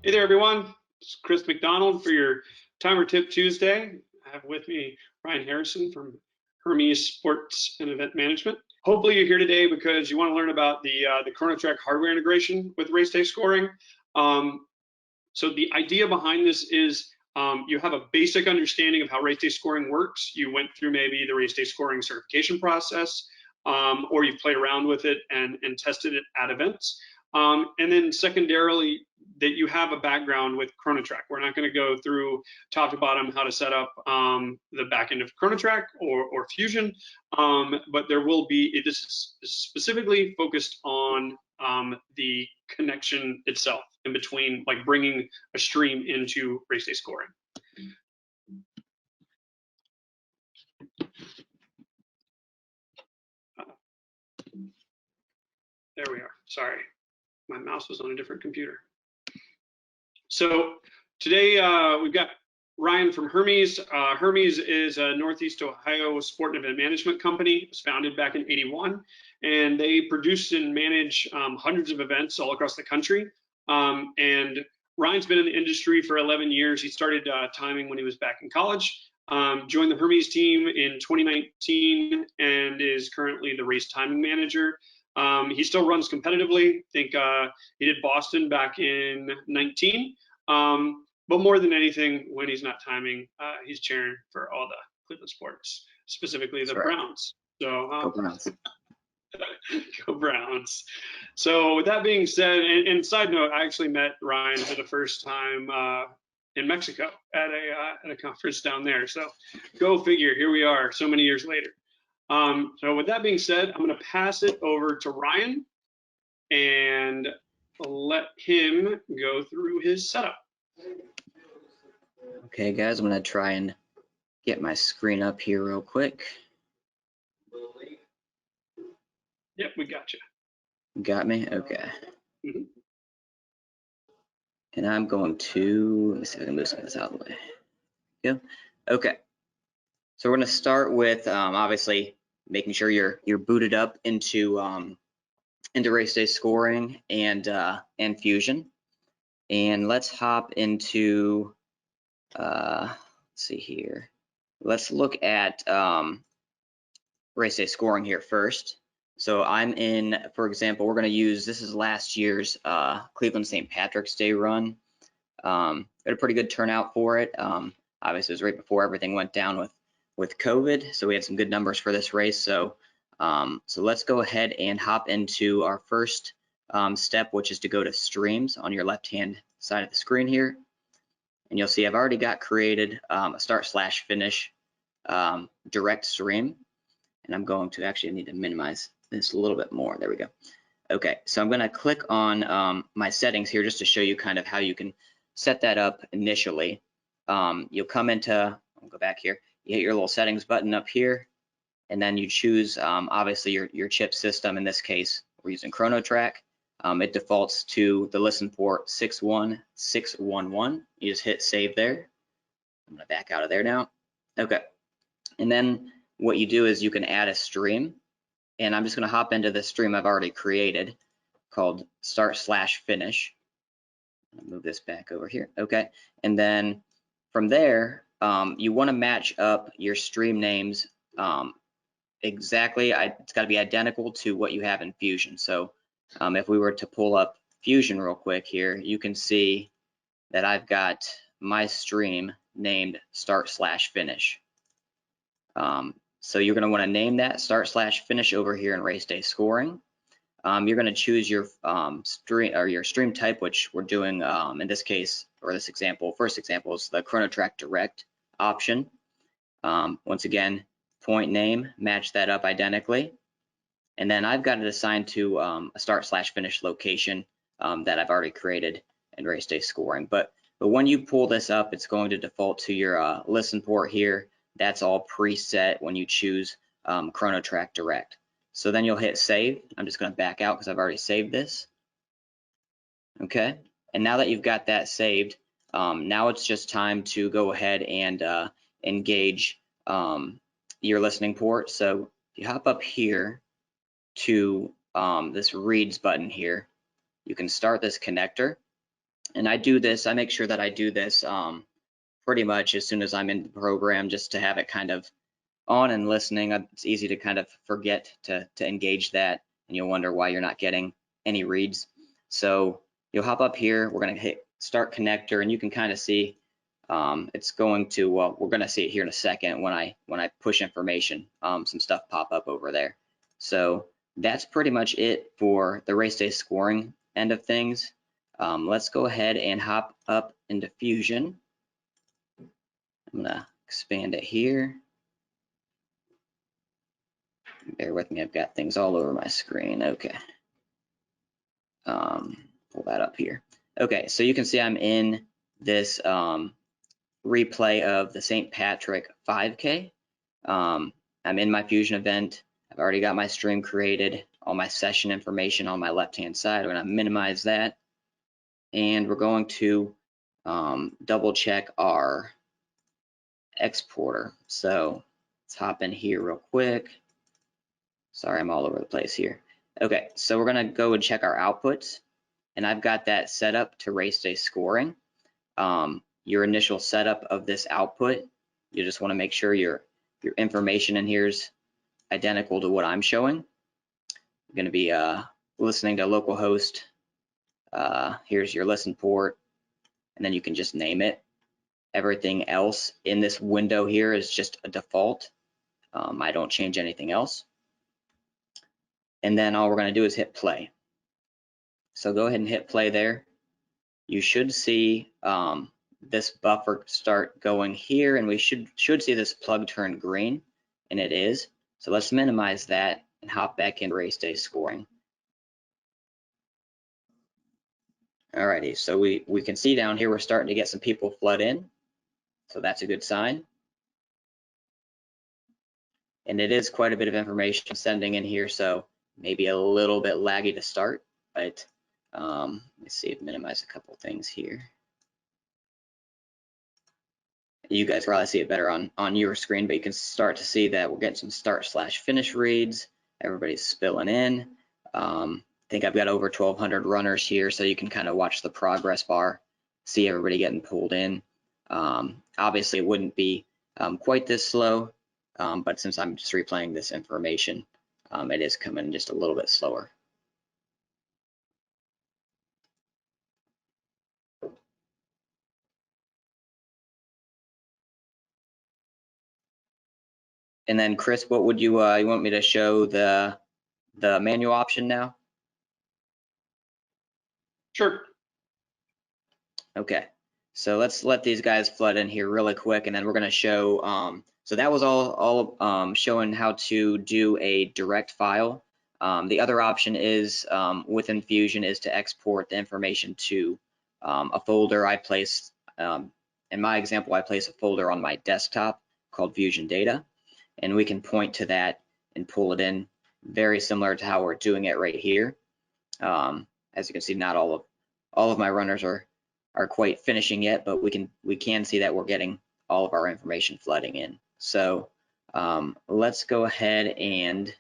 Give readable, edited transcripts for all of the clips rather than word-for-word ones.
Hey there, everyone. It's Chris McDonald for your Timer Tip Tuesday. I have with me Ryan Harrison from Hermes Sports and Event Management. Hopefully you're here today because you want to learn about the ChronoTrack hardware integration with RaceDay scoring. So the idea behind this is you have a basic understanding of how RaceDay scoring works. You went through maybe the RaceDay scoring certification process, or you've played around with it and tested it at events. And then secondarily, that you have a background with ChronoTrack. We're not going to go through top to bottom how to set up the back end of ChronoTrack or Fusion, but there will be, this is specifically focused on the connection itself in between, like bringing a stream into RaceDay scoring. There we are. Sorry, my mouse was on a different computer. So today we've got Ryan from Hermes. Hermes is a Northeast Ohio sport and event management company. It was founded back in '81, and they produce and manage hundreds of events all across the country. And Ryan's been in the industry for 11 years. He started timing when he was back in college, joined the Hermes team in 2019, and is currently the race timing manager. He still runs competitively. I think he did Boston back in 19. But more than anything, when he's not timing, he's cheering for all the Cleveland sports, specifically the Browns. So Go Browns. Go Browns. So with that being said, and side note, I actually met Ryan for the first time in Mexico at a conference down there. So go figure, here we are so many years later. So with that being said, I'm going to pass it over to Ryan and let him go through his setup. Okay, guys, I'm going to try and get my screen up here real quick. Yep, we got you. Got me? Okay. Mm-hmm. And I'm going to, let me see if I can move some of this out of the way. Go. Okay. So we're going to start with obviously making sure you're booted up into RaceDay scoring and Fusion. And let's hop into let's see here. Let's look at RaceDay scoring here first. So I'm in, for example, we're going to use, this is last year's Cleveland St. Patrick's Day run. Got a pretty good turnout for it. Obviously, it was right before everything went down with COVID, so we had some good numbers for this race. So let's go ahead and hop into our first step, which is to go to streams on your left-hand side of the screen here. And you'll see I've already got created a start/finish direct stream. And I'm going to actually need to minimize this a little bit more. There we go. Okay, so I'm going to click on my settings here just to show you kind of how you can set that up initially. You'll come into, I'll go back here, you hit your little settings button up here, and then you choose obviously your chip system. In this case, we're using ChronoTrack. It defaults to the listen port 61611. You just hit save there. I'm going to back out of there now. Okay, and then what you do is you can add a stream, and I'm just going to hop into the stream I've already created called start/finish. I'll move this back over here. Okay, and then from there you want to match up your stream names exactly. It's got to be identical to what you have in Fusion. So if we were to pull up Fusion real quick here, you can see that I've got my stream named start/finish. So you're going to want to name that start/finish over here in RaceDay scoring. You're going to choose your stream type, which we're doing in this case, or this example. First example is the ChronoTrack Direct option. Once again, point name, match that up identically. And then I've got it assigned to a start/finish location that I've already created in RaceDay scoring. But when you pull this up, it's going to default to your listen port here. That's all preset when you choose ChronoTrack Direct. So then you'll hit save. I'm just going to back out because I've already saved this. Okay, and now that you've got that saved, now it's just time to go ahead and engage your listening port. So if you hop up here to this reads button here, you can start this connector. And I do this, I make sure that I do this pretty much as soon as I'm in the program, just to have it kind of on and listening. It's easy to kind of forget to engage that, and you'll wonder why you're not getting any reads. So you'll hop up here, we're gonna hit start connector, and you can kind of see it's going to, well, we're gonna see it here in a second when I push information, some stuff pop up over there. So that's pretty much it for the race day scoring end of things. Let's go ahead and hop up into Fusion. I'm gonna expand it here. Bear with me, I've got things all over my screen. Okay. Pull that up here. Okay, so you can see I'm in this replay of the St. Patrick 5K. I'm in my Fusion event. I've already got my stream created, all my session information on my left-hand side. We're gonna minimize that. And we're going to double check our exporter. So let's hop in here real quick. Sorry, I'm all over the place here. Okay, so we're gonna go and check our outputs, and I've got that set up to race day scoring. Your initial setup of this output, you just wanna make sure your information in here is identical to what I'm showing. You're gonna be listening to localhost. Here's your listen port, and then you can just name it. Everything else in this window here is just a default. I don't change anything else. And then all we're going to do is hit play. So go ahead and hit play there. You should see this buffer start going here, and we should see this plug turn green, and it is. So let's minimize that and hop back in race day scoring. Alrighty, so we can see down here we're starting to get some people flood in, so that's a good sign. And it is quite a bit of information sending in here, so maybe a little bit laggy to start, but let's see, minimize a couple things here. You guys probably see it better on your screen, but you can start to see that we're getting some start/finish reads. Everybody's spilling in. I think I've got over 1,200 runners here, so you can kind of watch the progress bar, see everybody getting pulled in. Obviously, it wouldn't be quite this slow, but since I'm just replaying this information, it is coming just a little bit slower. And then Chris, what would you want me to show the manual option now? Sure. Okay, so let's let these guys flood in here really quick, and then we're going to show. So that was all showing how to do a direct file. The other option is within Fusion is to export the information to a folder. I place, in my example, I place a folder on my desktop called Fusion Data, and we can point to that and pull it in, very similar to how we're doing it right here. As you can see, not all of my runners are quite finishing yet, but we can see that we're getting all of our information flooding in. So let's go ahead and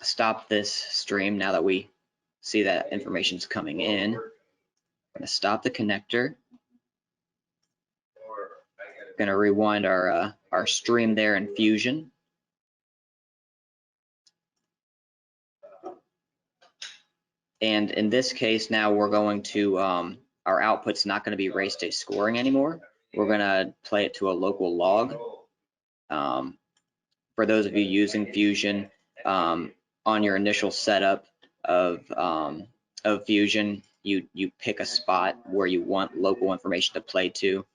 stop this stream now that we see that information's coming in. I'm going to stop the connector. Going to rewind our stream there in Fusion. And in this case, now we're going to, our output's not going to be race day scoring anymore. We're going to play it to a local log. For those of you using Fusion, on your initial setup of Fusion, you pick a spot where you want local information to play to.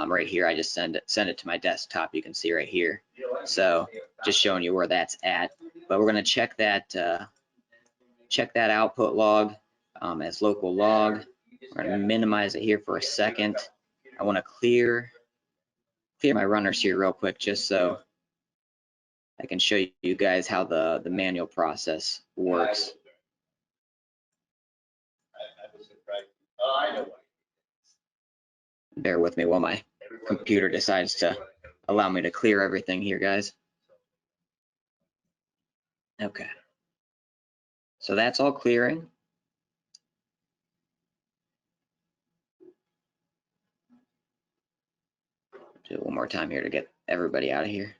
Right here, I just send it to my desktop. You can see right here. So just showing you where that's at. But we're going to check that output log as local log. We're going to minimize it here for a second. I want to clear my runners here real quick, just so I can show you guys how the manual process works. Bear with me while my computer decides to allow me to clear everything here, guys. Okay. So that's all clearing. Do it one more time here to get everybody out of here.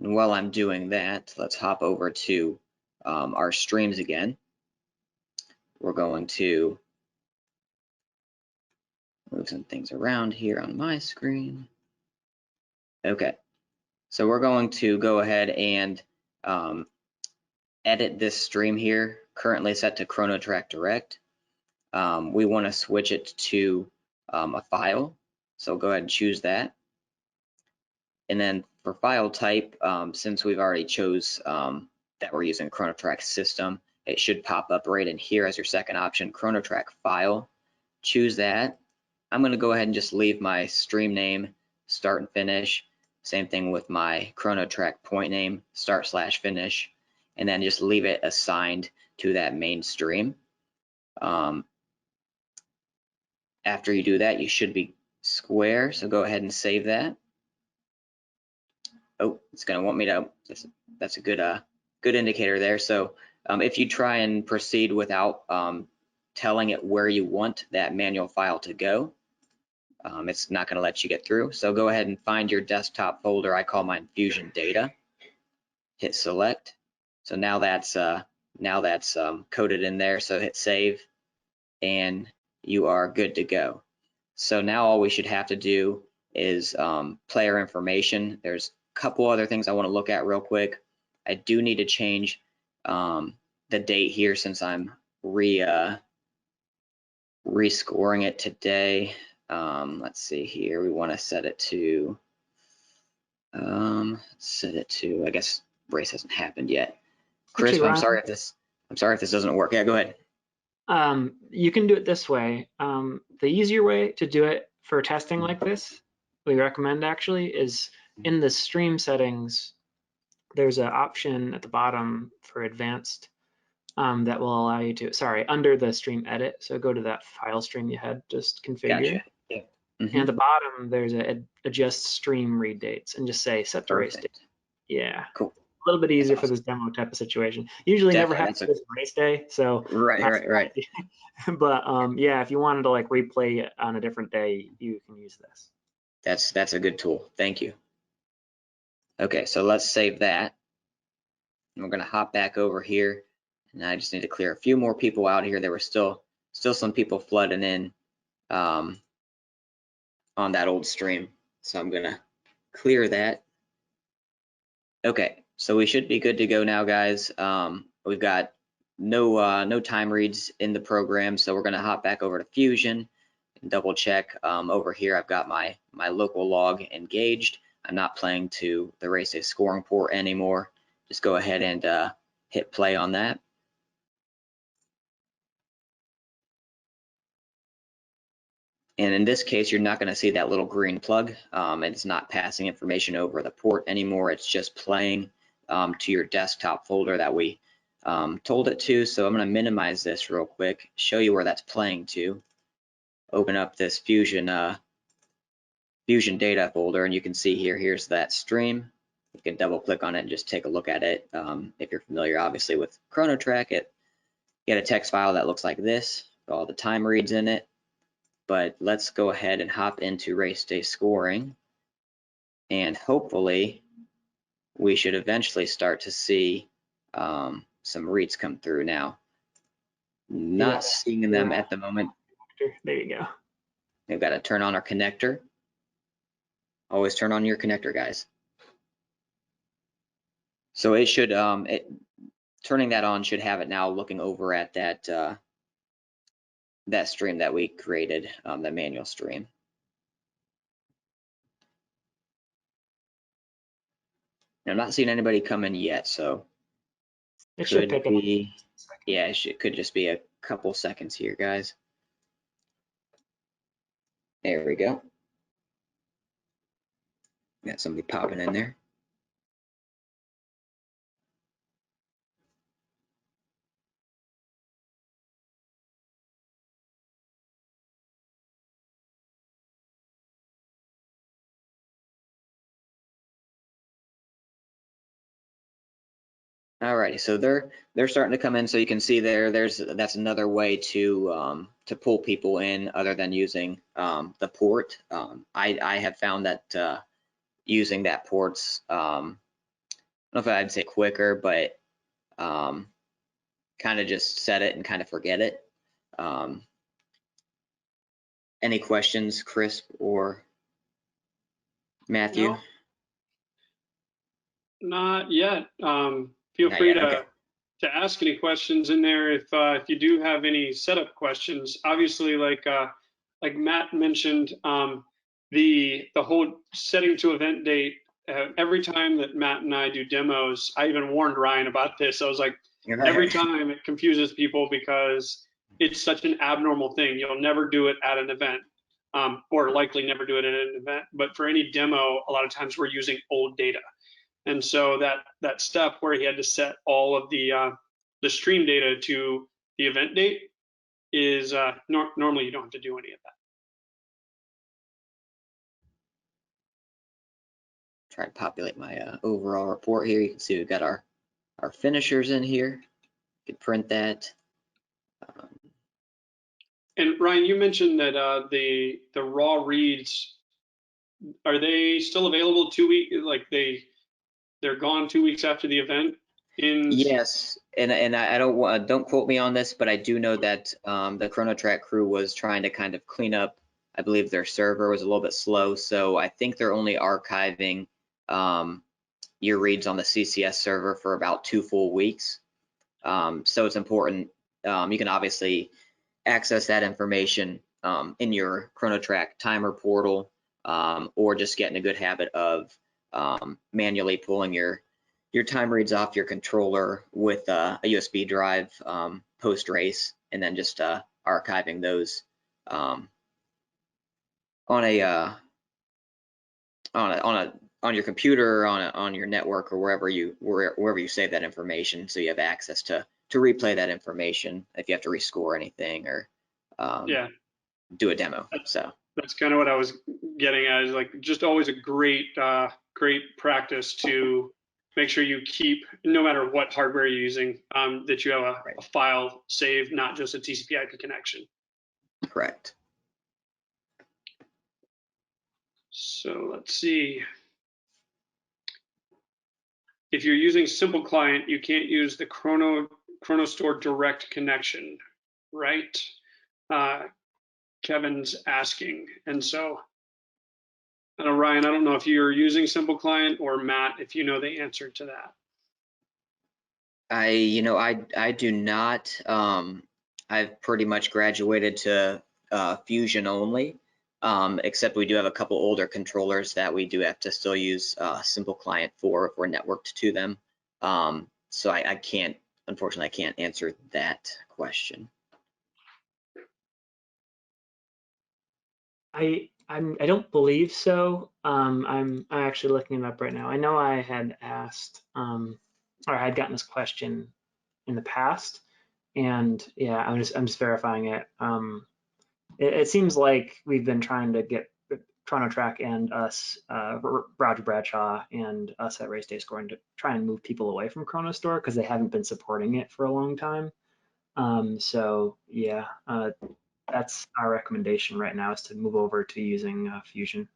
And while I'm doing that, let's hop over to our streams again. We're going to move some things around here on my screen. Okay, so we're going to go ahead and edit this stream here, currently set to ChronoTrack Direct. We want to switch it to a file, so go ahead and choose that. And then for file type, since we've already chose that we're using ChronoTrack system, it should pop up right in here as your second option, ChronoTrack file. Choose that. I'm going to go ahead and just leave my stream name, start and finish. Same thing with my ChronoTrack point name, start/finish, and then just leave it assigned to that main stream. After you do that, you should be square, so go ahead and save that. Oh, it's going to want me to, that's a good indicator there. So if you try and proceed without telling it where you want that manual file to go, it's not going to let you get through. So go ahead and find your desktop folder. I call mine Fusion Data. Hit select. So now that's coded in there. So hit save, and you are good to go. So now all we should have to do is player information. There's a couple other things I want to look at real quick. I do need to change the date here since I'm rescoring it today. Let's see here. We want to set it to I guess race hasn't happened yet. Chris, Actually, I'm sorry if this doesn't work. Yeah, go ahead. You can do it this way. The easier way to do it for testing like this, we recommend actually, is in the stream settings, there's an option at the bottom for advanced that will allow you to, under the stream edit. So go to that file stream you had just configured. Gotcha. Yeah. And at the bottom, there's a adjust stream read dates and just say set to race date. Yeah. Cool. A little bit easier for this demo type of situation. Usually never happens with race day. So right. But yeah, if you wanted to like replay it on a different day, you can use this. That's a good tool. Thank you. Okay, so let's save that. And we're gonna hop back over here, and I just need to clear a few more people out here. There were still some people flooding in on that old stream, so I'm gonna clear that. Okay, so we should be good to go now, guys. We've got no time reads in the program, so we're gonna hop back over to Fusion and double check. Over here, I've got my local log engaged. I'm not playing to the RaceDay scoring port anymore. Just go ahead and hit play on that. And in this case, you're not going to see that little green plug. It's not passing information over the port anymore. It's just playing to your desktop folder that we told it to. So I'm going to minimize this real quick, show you where that's playing to. Open up this Fusion data folder, and you can see here's that stream. You can double click on it and just take a look at it. If you're familiar, obviously, with ChronoTrack, you get a text file that looks like this, with all the time reads in it. But let's go ahead and hop into RaceDay scoring, and hopefully we should eventually start to see some reads come through now. Not seeing them at the moment. There you go. We've got to turn on our connector. Always turn on your connector, guys. So it should, turning that on should have it now looking over at that stream that we created, the manual stream. I'm not seeing anybody come in yet, so it should pick up. Yeah, it could just be a couple seconds here, guys. There we go. Got somebody popping in there. Alrighty, so they're starting to come in. So you can see that's another way to pull people in other than using the port. I have found that using that port's I don't know if I'd say quicker, but kind of just set it and kind of forget it. Any questions, Chris or Matthew? No, not yet. Feel Not free yet. Okay. to ask any questions in there if you do have any setup questions. Obviously, like Matt mentioned, the whole setting to event date. Every time that Matt and I do demos, I even warned Ryan about this. I was like, every time it confuses people because it's such an abnormal thing. You'll never do it at an event, or likely never do it at an event. But for any demo, a lot of times we're using old data. And so that step where he had to set all of the stream data to the event date is normally you don't have to do any of that. Try to populate my overall report here. You can see we've got our finishers in here. You can print that. And Ryan, you mentioned that the raw reads, are they still available 2 weeks? Like they're gone 2 weeks after the event? Yes, and I don't quote me on this, but I do know that the ChronoTrack crew was trying to kind of clean up. I believe their server was a little bit slow, so I think they're only archiving your reads on the CCS server for about 2 full weeks. So it's important. You can obviously access that information in your ChronoTrack timer portal, or just get in a good habit of manually pulling your time reads off your controller with a USB drive post race, and then just archiving those on your computer, or on your network, or wherever you save that information, so you have access to replay that information if you have to rescore anything or do a demo. So that's kind of what I was getting at, is like just always a great practice to make sure you keep, no matter what hardware you're using, that you have a file saved, not just a TCP/IP connection. Correct. So let's see. If you're using simple client, you can't use the ChronoStore direct connection, right? Kevin's asking. And so, Ryan, I don't know if you're using simple client, or Matt, if you know the answer to that. I do not. I've pretty much graduated to Fusion only, except we do have a couple older controllers that we do have to still use simple client for if we're networked to them. So I can't, unfortunately, I can't answer that question. I don't believe so. I'm actually looking it up right now. I know I had asked or I had gotten this question in the past, and yeah, I'm just verifying it. It seems like we've been trying to get ChronoTrack and us, Roger Bradshaw and us at RaceDay Scoring, to try and move people away from ChronoStore because they haven't been supporting it for a long time. So yeah, that's our recommendation right now, is to move over to using Fusion.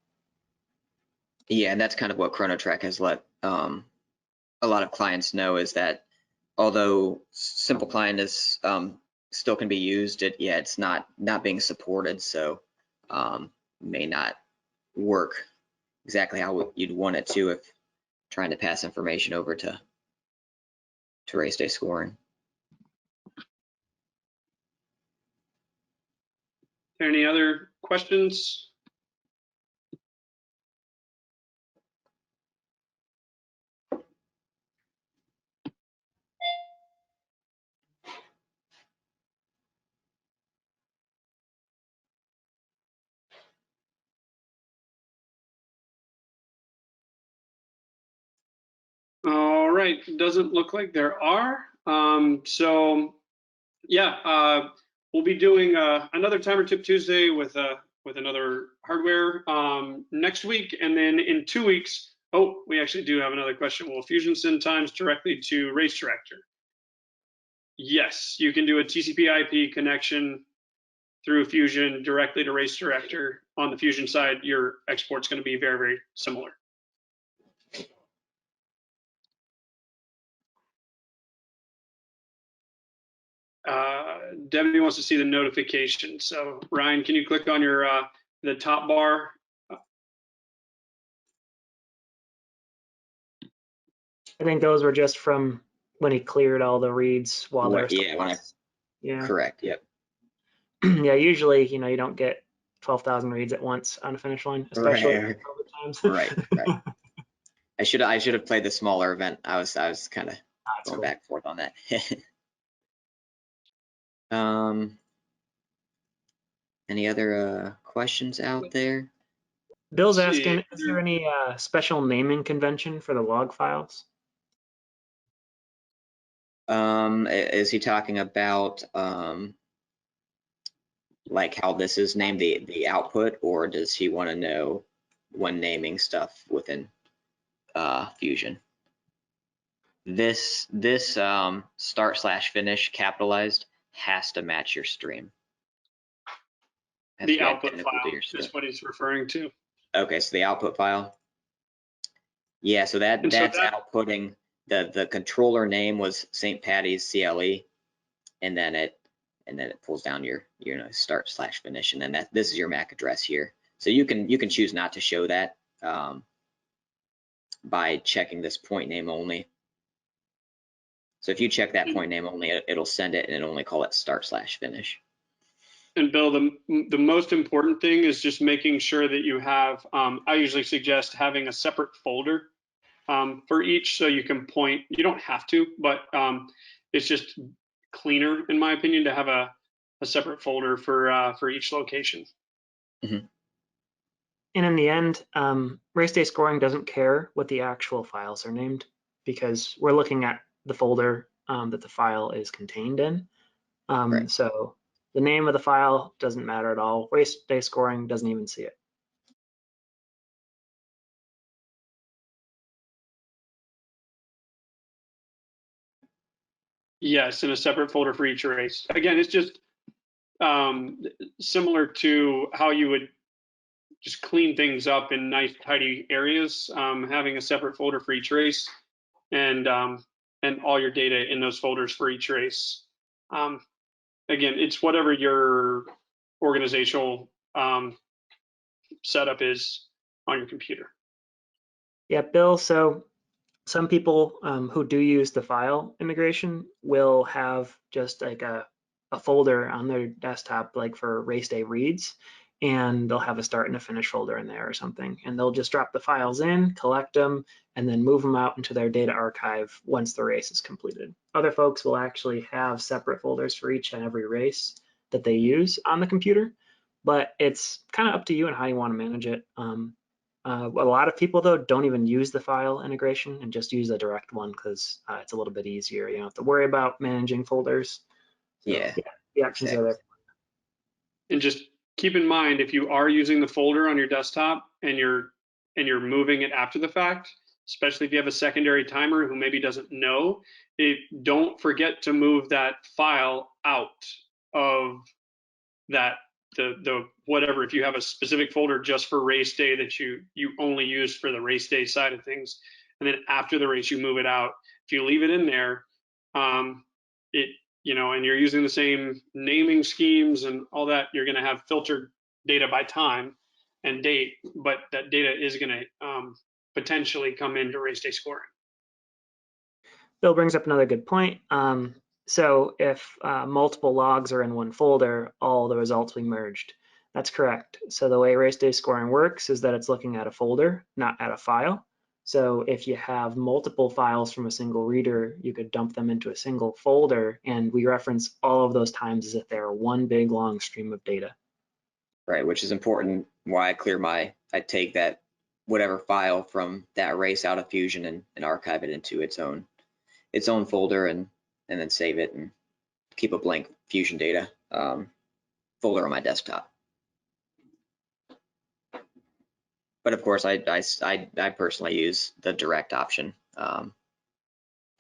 Yeah, and that's kind of what ChronoTrack has let a lot of clients know, is that although simple client is still can be used, it's not being supported, so may not work exactly how you'd want it to if trying to pass information over to RaceDay Scoring. Any other questions? All right, doesn't look like there are. So yeah, we'll be doing another Timer Tip Tuesday with another hardware next week, and then in 2 weeks Oh, we actually do have another question. Will Fusion send times directly to Race Director? Yes, you can do a TCP/IP connection through Fusion directly to Race Director. On the Fusion side, your export's going to be very, very similar. Debbie wants to see the notification. So Ryan, can you click on your the top bar? I think those were just from when he cleared all the reads while they were still. Yeah, correct. Yep. Yeah, usually, you know, you don't get 12,000 reads at once on a finish line, especially right. COVID times. Right. I should have played the smaller event. I was kind of going back and forth on that. Any other questions out there? Bill's asking, is there any special naming convention for the log files? Is he talking about like how this is named, the output, or does he want to know when naming stuff within Fusion? This start/finish capitalized has to match your stream. The output file is what he's referring to. Okay, so the output file. Yeah, so that's outputting the controller name was St. Patty's CLE, and then it pulls down your start/finish, and then this is your MAC address here. So you can choose not to show that by checking this point name only. So if you check that point name only, it'll send it and it'll only call it start/finish. And Bill, the most important thing is just making sure that you have, I usually suggest having a separate folder for each, so you can point, you don't have to, but it's just cleaner, in my opinion, to have a separate folder for each location. Mm-hmm. And in the end, RaceDay scoring doesn't care what the actual files are named, because we're looking at the folder that the file is contained in. Right. So the name of the file doesn't matter at all. RaceDay scoring doesn't even see it. Yes, in a separate folder for each race. Again, it's just similar to how you would just clean things up in nice, tidy areas, having a separate folder for each race, and all your data in those folders for each race. Again, it's whatever your organizational setup is on your computer. Yeah, Bill, so some people who do use the file integration will have just like a folder on their desktop, like for RaceDay reads, and they'll have a start and a finish folder in there or something. And they'll just drop the files in, collect them, and then move them out into their data archive once the race is completed. Other folks will actually have separate folders for each and every race that they use on the computer, but it's kind of up to you and how you want to manage it. A lot of people, though, don't even use the file integration and just use the direct one because it's a little bit easier. You don't have to worry about managing folders. So, yeah, the options are there. And just keep in mind, if you are using the folder on your desktop and you're moving it after the fact, especially if you have a secondary timer who maybe doesn't know, don't forget to move that file out of that the whatever. If you have a specific folder just for race day that you only use for the race day side of things, and then after the race you move it out. If you leave it in there, and you're using the same naming schemes and all that, you're going to have filtered data by time and date, but that data is going to potentially come into race day scoring. Bill brings up another good point. So if multiple logs are in one folder, all the results will be merged. That's correct. So the way RaceDay scoring works is that it's looking at a folder, not at a file. So if you have multiple files from a single reader, you could dump them into a single folder, and we reference all of those times as if they're one big long stream of data. Right, which is important. Why I take that whatever file from that race out of Fusion and archive it into its own folder and then save it and keep a blank Fusion data folder on my desktop. But of course, I personally use the direct option for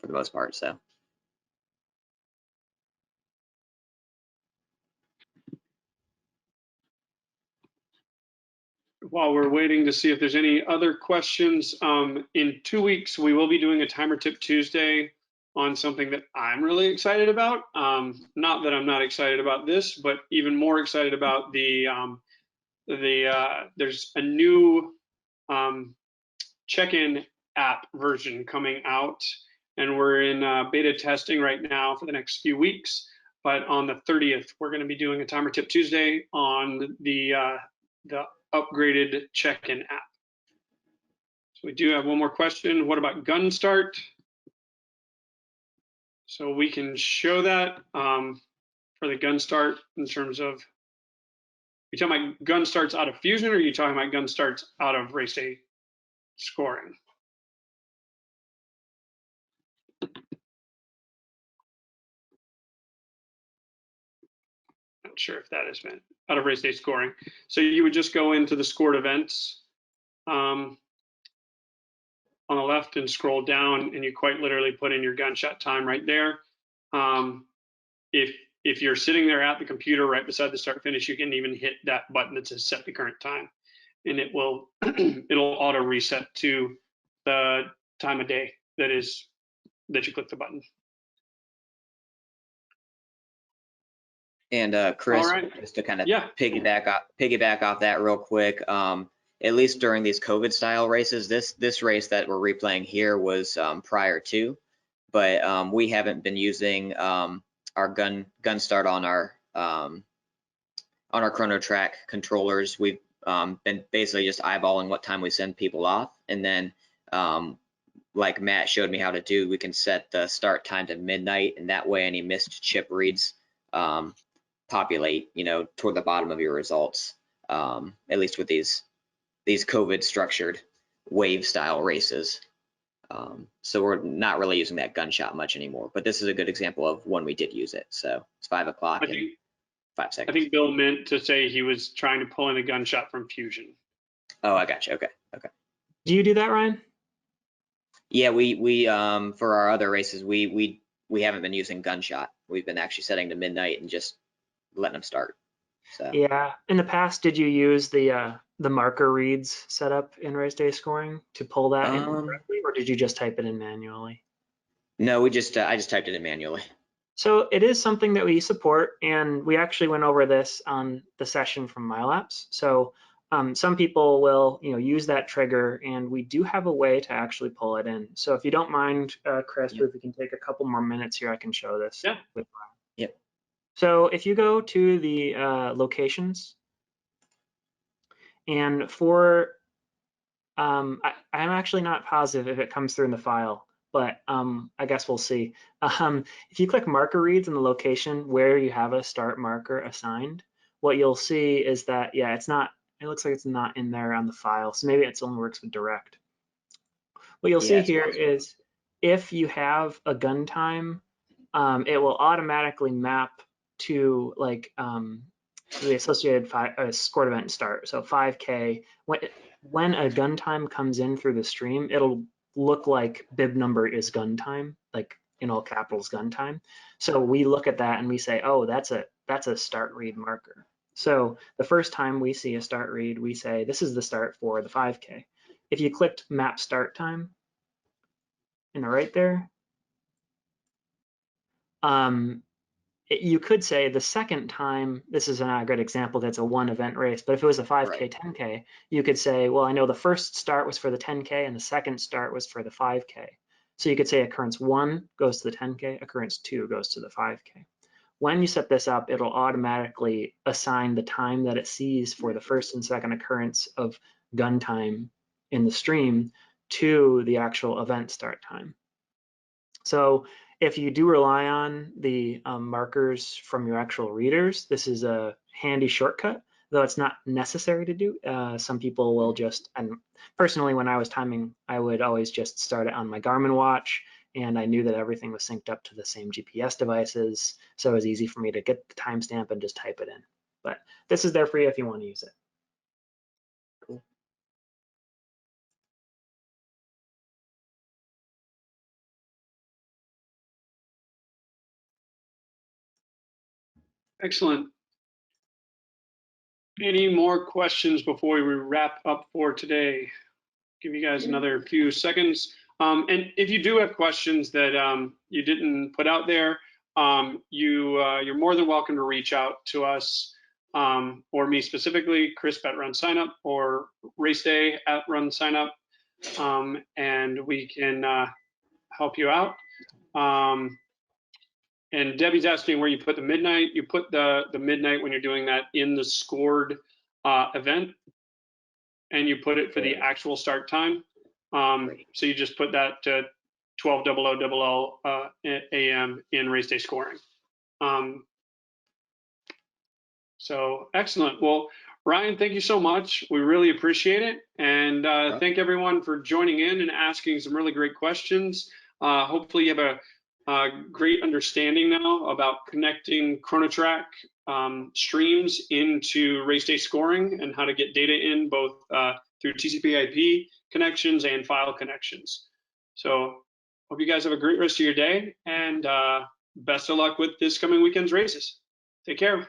the most part. So. While we're waiting to see if there's any other questions, in 2 weeks, we will be doing a Timer Tip Tuesday on something that I'm really excited about. Not that I'm not excited about this, but even more excited about there's a new check-in app version coming out, and we're in beta testing right now for the next few weeks. But on the 30th, we're going to be doing a Timer Tip Tuesday on the upgraded check-in app. So we do have one more question. What about gun start? So we can show that for the gun start in terms of, you talking about gun starts out of Fusion, or are you talking about gun starts out of RaceDay scoring? Not sure if that is meant out of RaceDay scoring. So you would just go into the scored events on the left and scroll down, and you quite literally put in your gunshot time right there. If you're sitting there at the computer right beside the start finish, you can even hit that button that says set the current time, and it will it'll auto reset to the time of day that you click the button. And Chris, All right. just to kind of Yeah. piggyback off that real quick, at least during these COVID style races, this race that we're replaying here was prior to, but we haven't been using our gun start on our ChronoTrack controllers. We've been basically just eyeballing what time we send people off, and then like Matt showed me how to do, we can set the start time to midnight, and that way any missed chip reads populate, toward the bottom of your results, at least with these COVID structured wave style races. So we're not really using that gunshot much anymore, but this is a good example of when we did use it. So it's 5 o'clock and 5 seconds. I think Bill meant to say he was trying to pull in a gunshot from Fusion. Oh, I got you. Okay. Do you do that, Ryan? Yeah, we for our other races, we haven't been using gunshot. We've been actually setting to midnight and just letting them start. So. Yeah. In the past, did you use the marker reads setup in RaceDay scoring to pull that in correctly, or did you just type it in manually? No, I just typed it in manually. So it is something that we support, and we actually went over this on the session from MyLapse. So some people will, use that trigger, and we do have a way to actually pull it in. So if you don't mind, Chris, if we can take a couple more minutes here, I can show this. Yeah. Yep. So if you go to the locations, and for, I'm actually not positive if it comes through in the file, but I guess we'll see. If you click marker reads in the location where you have a start marker assigned, what you'll see is that, yeah, it looks like it's not in there on the file. So maybe it only works with direct. What you'll see here is if you have a gun time, it will automatically map to the associated scored event start. So 5K, when a gun time comes in through the stream, it'll look like bib number is gun time, like in all capitals gun time. So we look at that and we say, oh, that's a start read marker. So the first time we see a start read, we say this is the start for the 5K. If you clicked map start time in the right there, you could say the second time, this is not a good example, that's a one event race, but if it was a 5K, right, 10K, you could say, well, I know the first start was for the 10K and the second start was for the 5K. So you could say occurrence 1 goes to the 10K, occurrence 2 goes to the 5K. When you set this up, it'll automatically assign the time that it sees for the first and second occurrence of gun time in the stream to the actual event start time. So if you do rely on the markers from your actual readers, this is a handy shortcut, though it's not necessary to do. Some people will just, and personally, when I was timing, I would always just start it on my Garmin watch, and I knew that everything was synced up to the same GPS devices, so it was easy for me to get the timestamp and just type it in. But this is there for you if you want to use it. Excellent. Any more questions before we wrap up for today? Give you guys another few seconds. And if you do have questions that you didn't put out there, you're more than welcome to reach out to us or me specifically, Chris at RunSignup or RaceDay at RunSignup, and we can help you out. And Debbie's asking where you put the midnight. You put the midnight when you're doing that in the scored event, and you put it for the actual start time. So you just put that to 12:00 a.m. in RaceDay scoring. So excellent. Well, Ryan, thank you so much. We really appreciate it. And thank everyone for joining in and asking some really great questions. Hopefully you have a great understanding now about connecting ChronoTrack streams into RaceDay scoring and how to get data in both through TCP/IP connections and file connections. So hope you guys have a great rest of your day, and best of luck with this coming weekend's races. Take care.